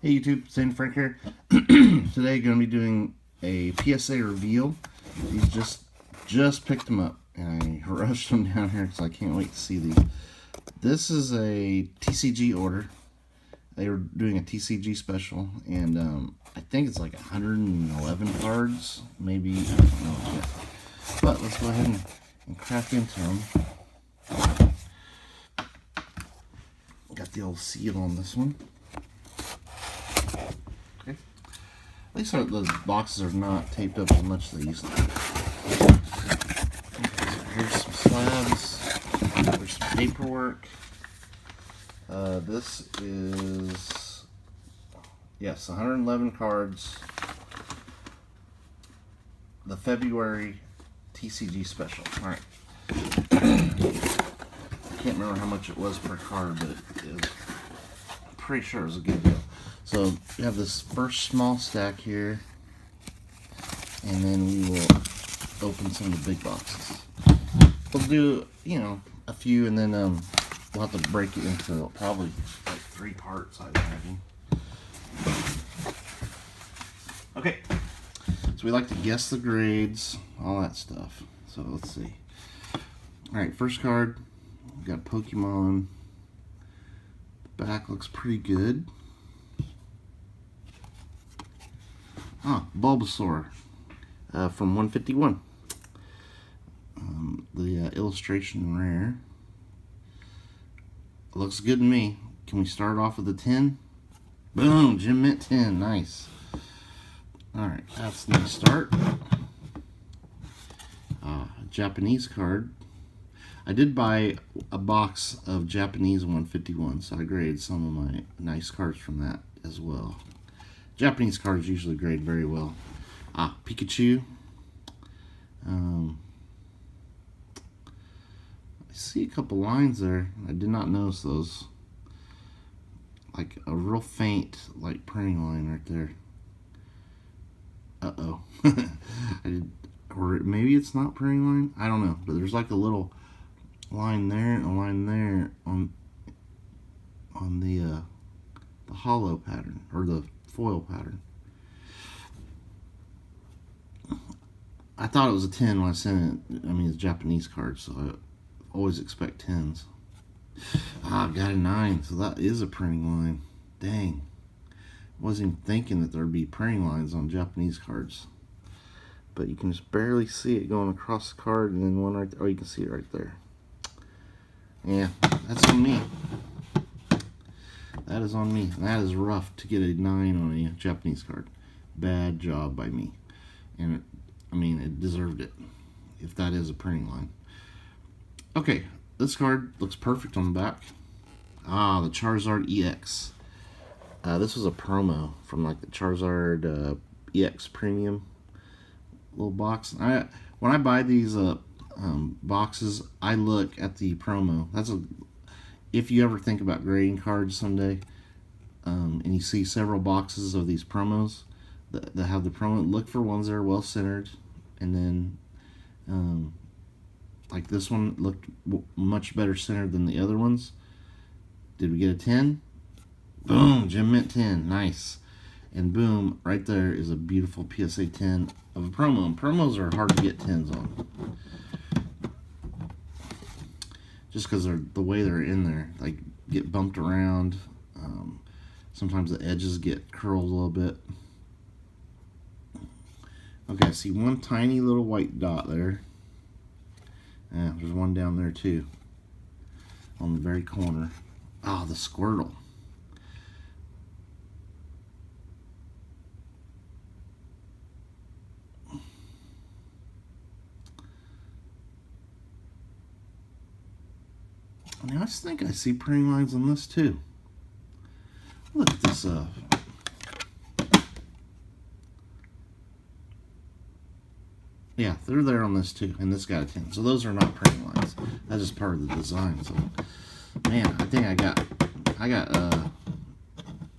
Hey YouTube, St. Frank here. Today going to be doing a PSA reveal. These just picked them up and I rushed them down here because I can't wait to see these. This is a TCG order. They were doing a TCG special and I think it's like 111 cards, maybe, I don't know yet. But let's go ahead and crack into them. Got the old seal on this one. Okay. At least the boxes are not taped up as much as they used to be. Okay, so here's some slabs. There's some paperwork. This is, yes, 111 cards. The February TCG special. Alright. I can't remember how much it was per card, but I'm pretty sure it was a good deal. So we have this first small stack here, and then we will open some of the big boxes. We'll do, you know, a few, and then we'll have to break it into probably like 3 parts, I imagine. Okay, so we like to guess the grades, all that stuff. So let's see. All right, first card. We got Pokemon. The back looks pretty good. Ah, Bulbasaur from 151. The illustration rare. Looks good to me. Can we start off with a 10? Boom! Gem Mint 10. Nice. Alright, that's a nice start. Japanese card. I did buy a box of Japanese 151, so I graded some of my nice cards from that as well. Japanese cards usually grade very well. Pikachu. I see a couple lines there. I did not notice those. Like a real faint, like printing line right there. Uh-oh. Or maybe it's not printing line. I don't know. But there's like a little line there and a line there on the hollow pattern, or the foil pattern. I thought it was a 10 when I sent it. I mean, it's Japanese cards, so I always expect 10s. I got a 9, so that is a printing line. Dang. Wasn't even thinking that there'd be printing lines on Japanese cards. But you can just barely see it going across the card, and then one right there. Oh, you can see it right there. Yeah, that's on me. That is on me. That is rough to get a 9 on a Japanese card. Bad job by me. And I mean, it deserved it, if that is a printing line. Okay, this card looks perfect on the back. The Charizard EX. This was a promo from like the Charizard EX Premium little box. When I buy these boxes, I look at the promo. If you ever think about grading cards someday, and you see several boxes of these promos that have the promo, look for ones that are well centered, and then like this one looked much better centered than the other ones. Did we get a 10? Boom, Gem Mint 10, nice. And boom, right there is a beautiful PSA 10 of a promo. And promos are hard to get 10s on, just because they're the way they're in there. Like, get bumped around. Sometimes the edges get curled a little bit. Okay, I see one tiny little white dot there. Yeah, there's one down there too, on the very corner. The Squirtle. Now, I think I see printing lines on this too. Look at this up. Yeah, they're there on this too, and this got a 10. So those are not printing lines. That's just part of the design. So, man, I think I got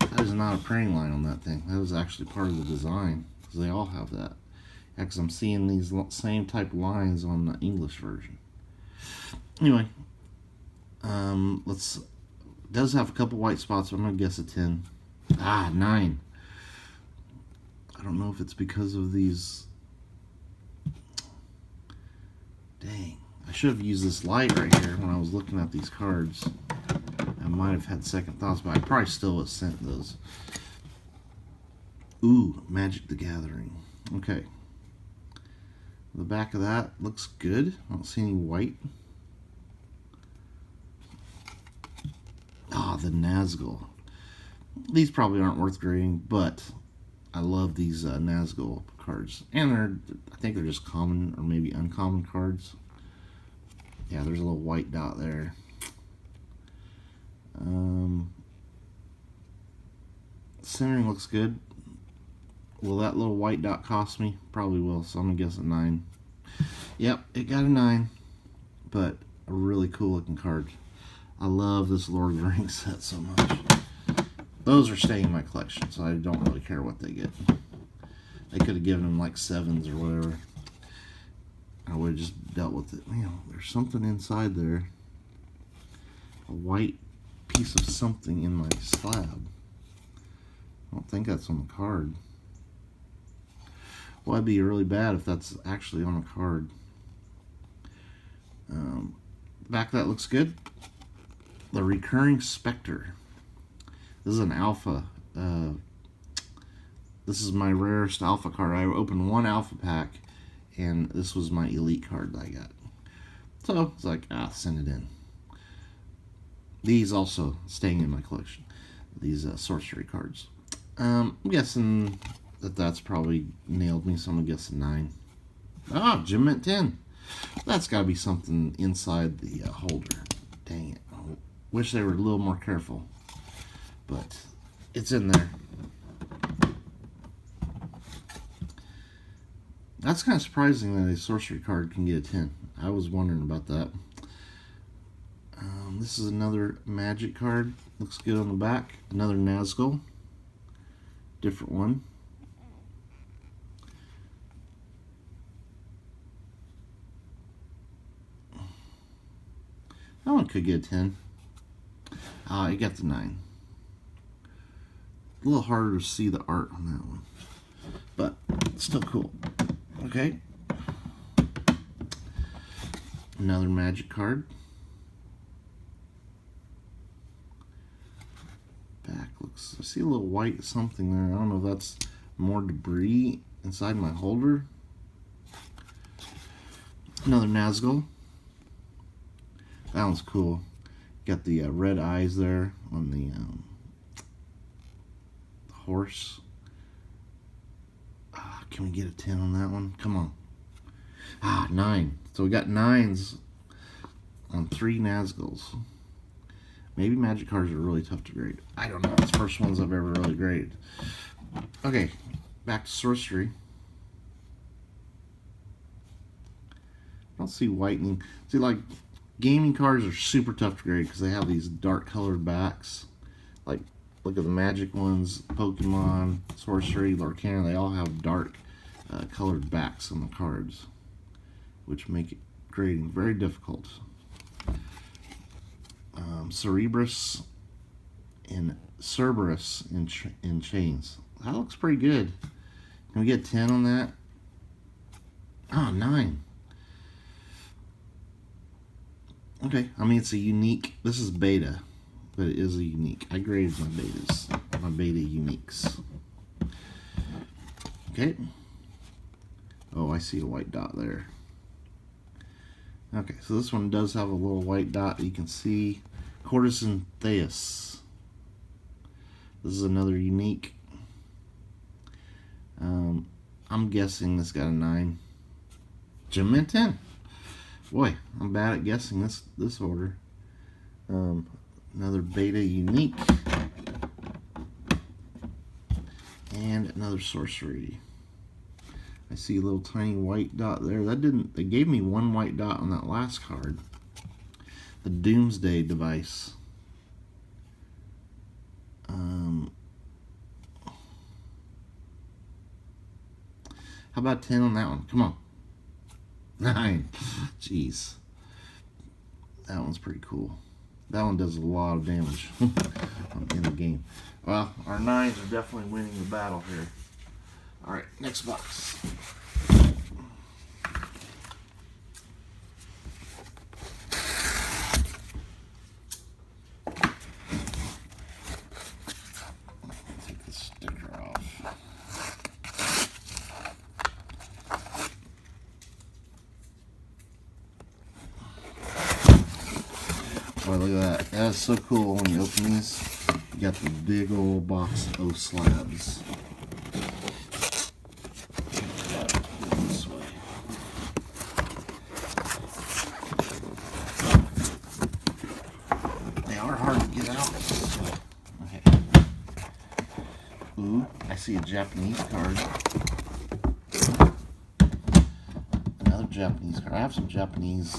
that is not a printing line on that thing. That was actually part of the design, because they all have that. Yeah, because I'm seeing these same type lines on the English version. Anyway, does have a couple white spots, but I'm gonna guess a 10. Ah, 9. I don't know if it's because of these. Dang. I should have used this light right here when I was looking at these cards. I might have had second thoughts, but I probably still would have sent those. Ooh, Magic the Gathering. Okay. The back of that looks good. I don't see any white. Ah, the Nazgul. These probably aren't worth grading, but I love these Nazgul cards. And I think they're just common or maybe uncommon cards. Yeah, there's a little white dot there. Centering looks good. Will that little white dot cost me? Probably will, so I'm going to guess a 9. Yep, it got a 9, but a really cool looking card. I love this Lord of the Rings set so much. Those are staying in my collection, so I don't really care what they get. They could have given them like 7s or whatever. I would have just dealt with it. You know, there's something inside there. A white piece of something in my slab. I don't think that's on the card. Well, that'd be really bad if that's actually on the card. Back of that looks good. The Recurring Spectre. This is an alpha. This is my rarest alpha card. I opened one alpha pack, and this was my elite card that I got. So it's like, send it in. These also staying in my collection. These sorcery cards. I'm guessing that's probably nailed me, so I'm gonna guess a 9. Ah, Gem Mint 10. That's got to be something inside the holder. Dang it. I wish they were a little more careful. But it's in there. That's kind of surprising that a sorcery card can get a 10. I was wondering about that. This is another magic card. Looks good on the back. Another Nazgul. Different one. That one could get a 10. It got the 9. A little harder to see the art on that one, but still cool. Okay. Another magic card. Back looks, I see a little white something there. I don't know if that's more debris inside my holder. Another Nazgul. That one's cool. Got the red eyes there on the horse. Can we get a 10 on that one? Come on. 9. So we got 9s on 3 Nazguls. Maybe magic cards are really tough to grade. I don't know. It's the first ones I've ever really graded. Okay, back to sorcery. I don't see whitening. See, like, gaming cards are super tough to grade because they have these dark colored backs. Like, look at the magic ones, Pokemon, sorcery, Lorcana, they all have dark colored backs on the cards, which make it grading very difficult. Cerebrus and Cerberus in chains. That looks pretty good. Can we get 10 on that? 9. Okay, I mean, it's a unique, this is beta, but it is a unique. I graded my betas, my beta uniques. Okay. Oh, I see a white dot there. Okay, so this one does have a little white dot that you can see. Courtesan Theus. This is another unique. I'm guessing this got a 9. Gem Mint 10. Boy, I'm bad at guessing this order. Another beta unique. And another sorcery. I see a little tiny white dot there. They gave me one white dot on that last card. The Doomsday Device. How about 10 on that one? Come on. 9. Jeez. That one's pretty cool. That one does a lot of damage in the game. Well, our 9s are definitely winning the battle here. Alright, next box. Take the sticker off. Oh, look at that. That's so cool when you open these. You got the big old box of slabs. This way. They are hard to get out. Okay. Ooh, I see a Japanese card. Another Japanese card. I have some Japanese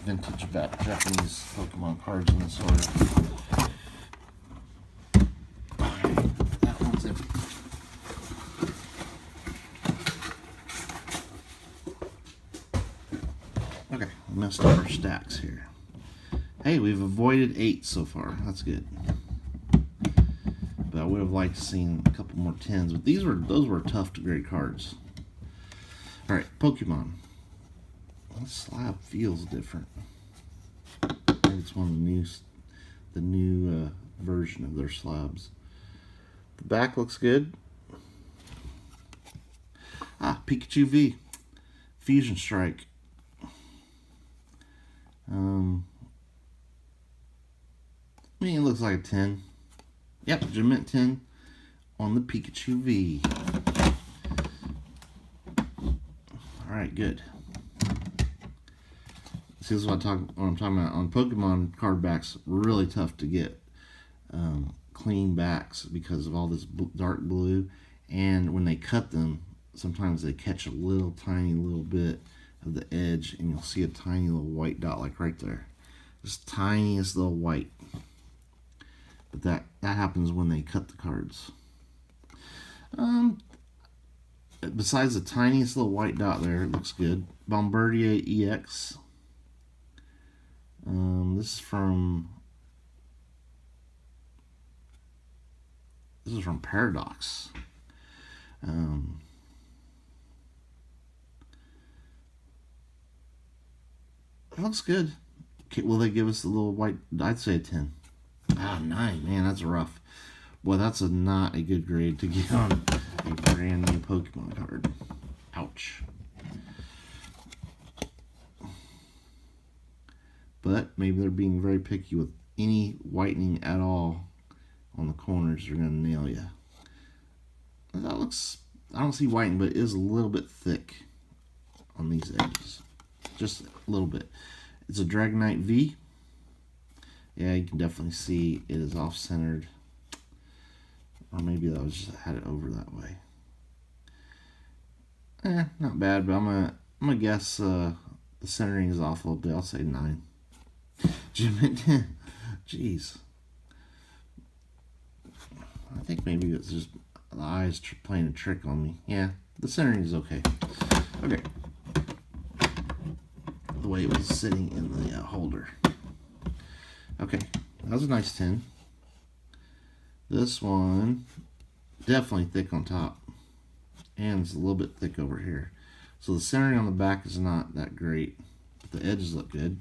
vintage Japanese Pokemon cards in this order. That one's empty. Okay, we messed up our stacks here. Hey, we've avoided 8 so far. That's good. But I would have liked to seen a couple more 10s. But those were tough to grade cards. All right, Pokemon. This slab feels different. I think it's one of the new version of their slabs. The back looks good. Ah, Pikachu V, Fusion Strike. I mean, it looks like a 10. Yep, Gem 10 on the Pikachu V. All right, good. See, this is what I'm talking about. On Pokemon card backs, really tough to get clean backs because of all this dark blue. And when they cut them, sometimes they catch a little tiny little bit of the edge, and you'll see a tiny little white dot, like right there. Just tiniest little white. But that happens when they cut the cards. Besides the tiniest little white dot there, it looks good. Bombardier EX. This is from Paradox. It looks good. Okay, will they give us a little white? I'd say a 10. Ah, 9. Man, that's rough. Boy, that's not a good grade to get on a brand new Pokemon card. Ouch. But maybe they're being very picky with any whitening at all on the corners. They're going to nail you. That looks, I don't see whitening, but it is a little bit thick on these edges. Just a little bit. It's a Dragonite V. Yeah, you can definitely see it is off-centered. Or maybe that was just had it over that way. Not bad, but I'm gonna guess the centering is off a little bit. I'll say 9. Jim, jeez. I think maybe it's just the eyes playing a trick on me. Yeah, the centering is okay. Okay. The way it was sitting in the holder. Okay, that was a nice 10. This one, definitely thick on top. And it's a little bit thick over here. So the centering on the back is not that great. But the edges look good.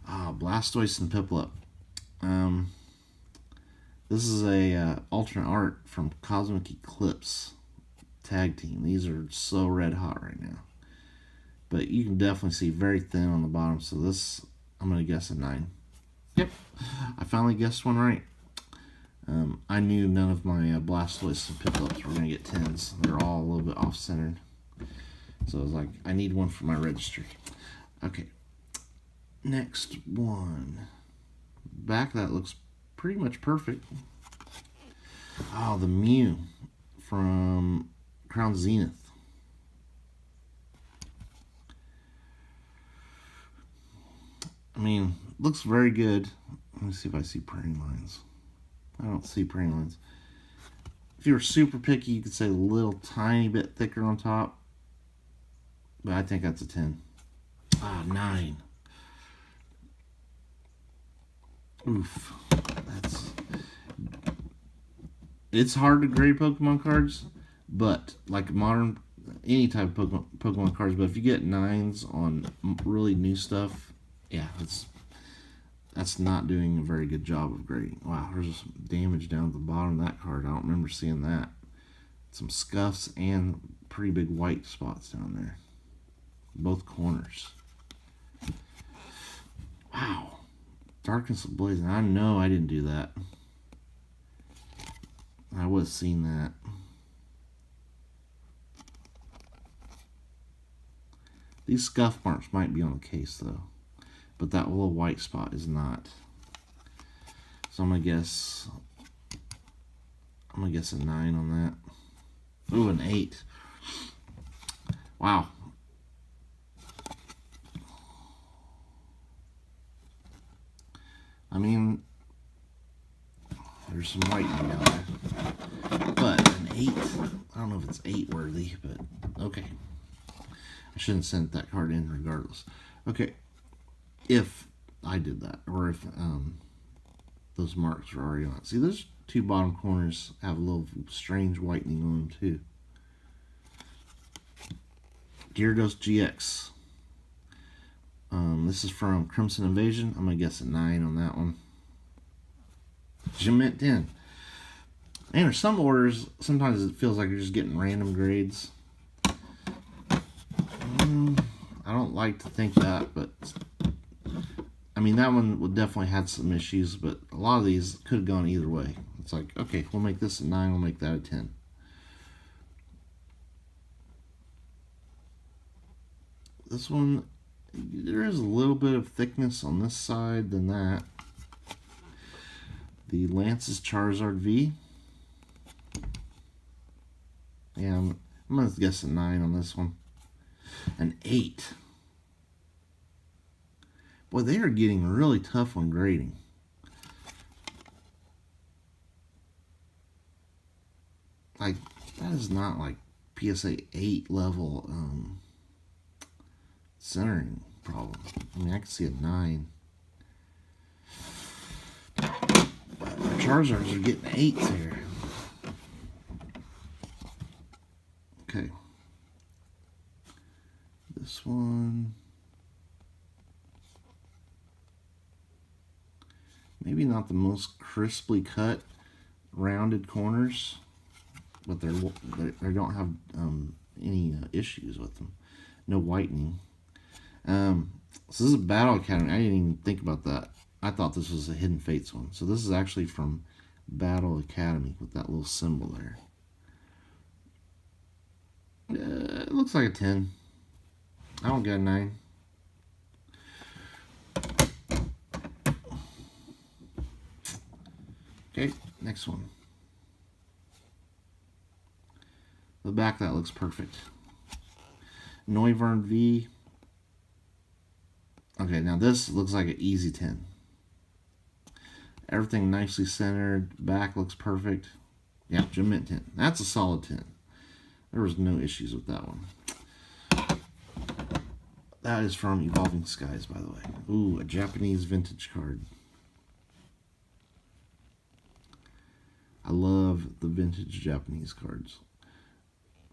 Blastoise and Piplup. This is a alternate art from Cosmic Eclipse Tag Team. These are so red hot right now. But you can definitely see very thin on the bottom. So this, I'm going to guess a 9. Yep, I finally guessed one right. I knew none of my Blastoise and Piplups were going to get 10s. They're all a little bit off-centered. So I was like, I need one for my registry. Okay, next one. Back of that looks pretty much perfect. Oh, the Mew from Crown Zenith. I mean, looks very good. Let me see if I see printing lines. I don't see printing lines. If you were super picky, you could say a little tiny bit thicker on top. But I think that's a 10. Ah, 9. Oof. It's hard to grade Pokemon cards, but like modern, any type of Pokemon cards. But if you get 9s on really new stuff, yeah, that's not doing a very good job of grading. Wow, there's damage down at the bottom of that card. I don't remember seeing that. Some scuffs and pretty big white spots down there. Both corners. Wow. Darkness Blazing. I know I didn't do that. I would have seen that. These scuff marks might be on the case though, but that little white spot is not. So I'm gonna guess a 9 on that. Ooh, an 8. Wow. I mean, there's some white down there, but an 8. I don't know if it's 8 worthy, but okay. I shouldn't have sent that card in regardless. Okay, if I did that, or if those marks were already on. See, those two bottom corners have a little strange whitening on them too. Gyarados GX. This is from Crimson Invasion. I'm going to guess a 9 on that one. Gem Mint 10. And there's some orders, sometimes it feels like you're just getting random grades. I don't like to think that, but I mean, that one would definitely had some issues, but a lot of these could have gone either way. It's like, okay, we'll make this a 9, we'll make that a 10. This one, there is a little bit of thickness on this side than that. The Lance's Charizard V. Yeah, I'm going to guess a 9 on this one. An 8. Boy, they are getting really tough on grading. Like, that is not like PSA 8 level centering problem. I mean, I can see a 9. But the Charizards are getting 8s here. Okay. This one. Maybe not the most crisply cut, rounded corners, but they don't have any issues with them. No whitening. So this is a Battle Academy. I didn't even think about that. I thought this was a Hidden Fates one. So this is actually from Battle Academy with that little symbol there. It looks like a 10. I don't get a 9. Okay, next one. The back of that looks perfect. Noivern V. Okay, now this looks like an easy 10. Everything nicely centered. Back looks perfect. Yeah, Gem Mint 10. That's a solid 10. There was no issues with that one. That is from Evolving Skies, by the way. Ooh, a Japanese vintage card. I love the vintage Japanese cards.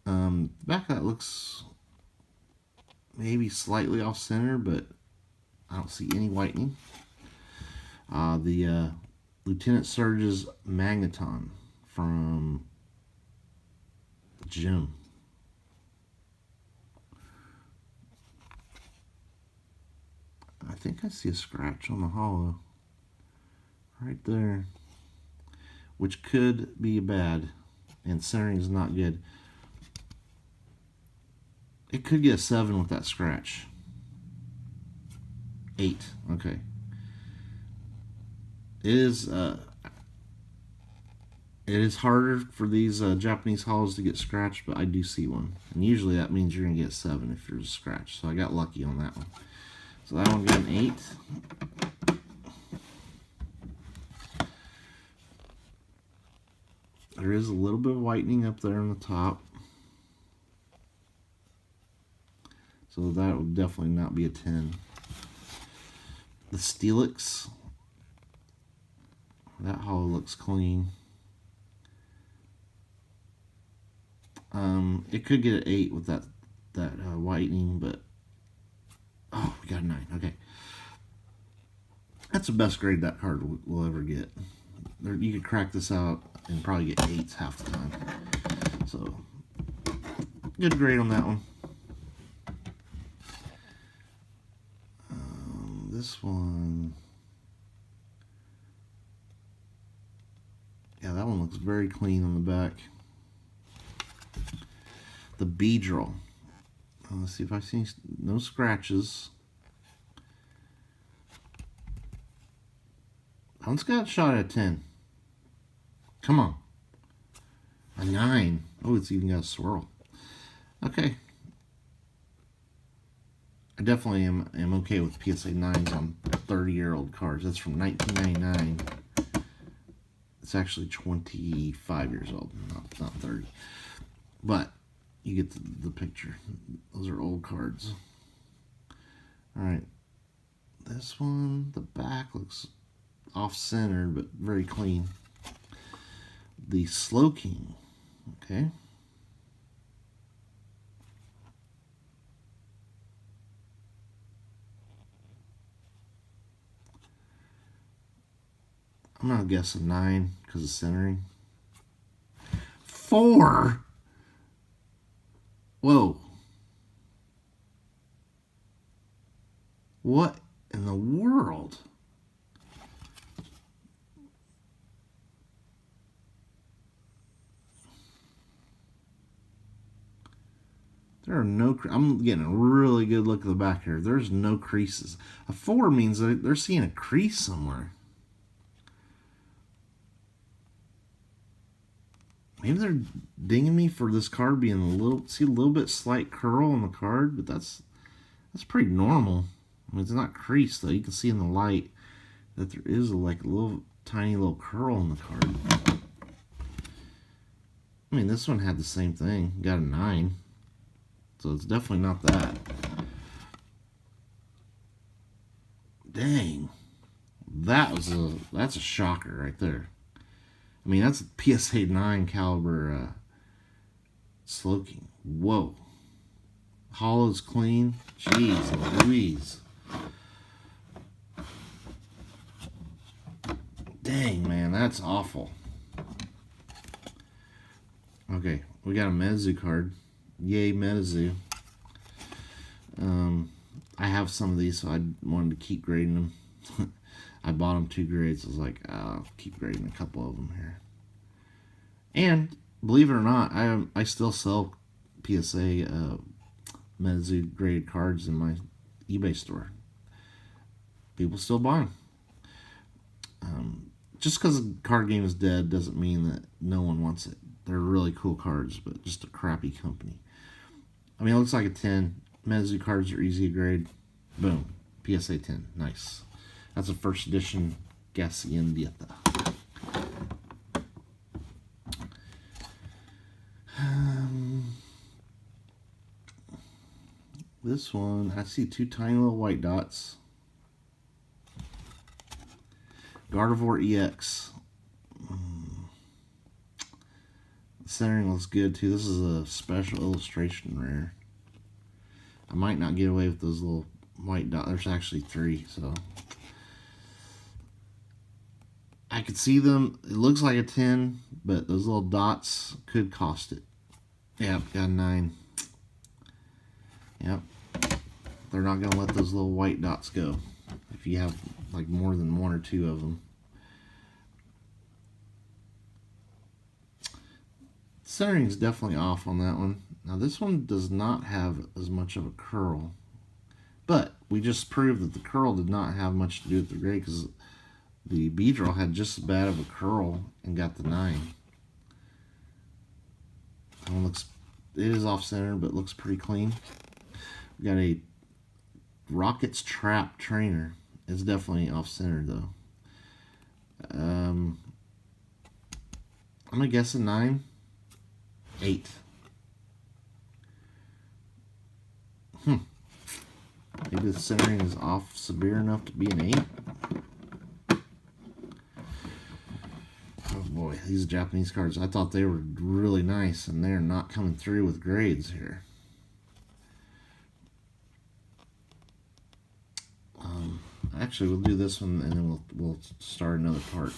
The back of that looks maybe slightly off center, but I don't see any whitening. The Lieutenant Surge's Magneton from Gym. I think I see a scratch on the hollow right there, which could be bad, and centering is not good. It could get a 7 with that scratch. 8. Okay. It is harder for these Japanese hollows to get scratched, but I do see one. And usually that means you're going to get a 7 if you're a scratch. So I got lucky on that one. So that one got an 8. There is a little bit of whitening up there on the top. So that would definitely not be a 10. The Steelix. That hollow looks clean. It could get an 8 with that whitening, but oh, we got a 9. Okay, that's the best grade that card will ever get. You could crack this out and probably get 8s half the time. So good grade on that one. This one, yeah, that one looks very clean on the back. The Beedrill. Let's see if I see no scratches. That one's got a shot at 10. Come on. A 9. Oh, it's even got a swirl. Okay. I definitely am okay with PSA 9s on 30-year-old cards. That's from 1999. It's actually 25 years old, not 30. But you get the picture. Those are old cards. All right. This one, the back looks off-center, but very clean. The Slow King. Okay. I'm going to guess a 9 because of centering. 4? Whoa. What in the world? There are no, I'm getting a really good look at the back here. There's no creases. A 4 means that they're seeing a crease somewhere. Maybe they're dinging me for this card being a little bit slight curl on the card, but that's pretty normal. I mean, it's not creased though. You can see in the light that there is a little tiny little curl on the card. I mean, this one had the same thing. Got a 9. So it's definitely not that. Dang. That's a shocker right there. I mean, that's a PSA 9 caliber Slow King. Whoa. Hollow's clean. Jeez Louise. Dang, man, that's awful. Okay, we got a Metazu card. Yay, Metazu. I have some of these, so I wanted to keep grading them. I bought them 2 grades. I was like, I'll keep grading a couple of them here. And believe it or not, I still sell PSA Metazu graded cards in my eBay store. People still buy them. Just because a card game is dead doesn't mean that no one wants it. They're really cool cards, but just a crappy company. I mean, it looks like a 10. Metazu cards are easy to grade. Boom. PSA 10. Nice. That's a first edition Gaciendieta. This one, I see 2 tiny little white dots. Gardevoir EX. The centering looks good too. This is a special illustration rare. I might not get away with those little white dots. There's actually 3, so I could see them. It looks like a 10, but those little dots could cost it. Yep, got a 9. Yep. They're not going to let those little white dots go if you have like more than 1 or 2 of them. Centering is definitely off on that one. Now this one does not have as much of a curl, but we just proved that the curl did not have much to do with the grade because the Beedrill had just as bad of a curl and got the 9. That one looks, it is off center, but looks pretty clean. We got a Rockets Trap Trainer. It's definitely off center though. I'm gonna guess a 9. 8. Maybe the centering is off severe enough to be an 8. these Japanese cards, I thought they were really nice, and they're not coming through with grades here. Actually, we'll do this one, and then we'll start another part.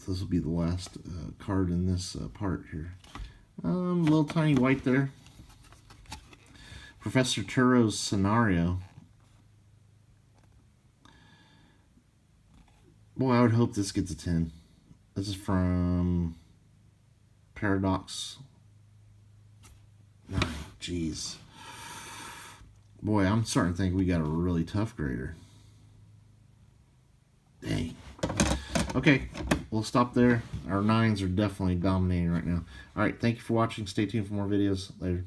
This will be the last card in this part here. Little tiny white there. Professor Turo's Scenario. Boy, I would hope this gets a 10. This is from Paradox. Jeez. Boy, I'm starting to think we got a really tough grader. Dang. Okay, we'll stop there. Our 9s are definitely dominating right now. Alright, thank you for watching. Stay tuned for more videos. Later.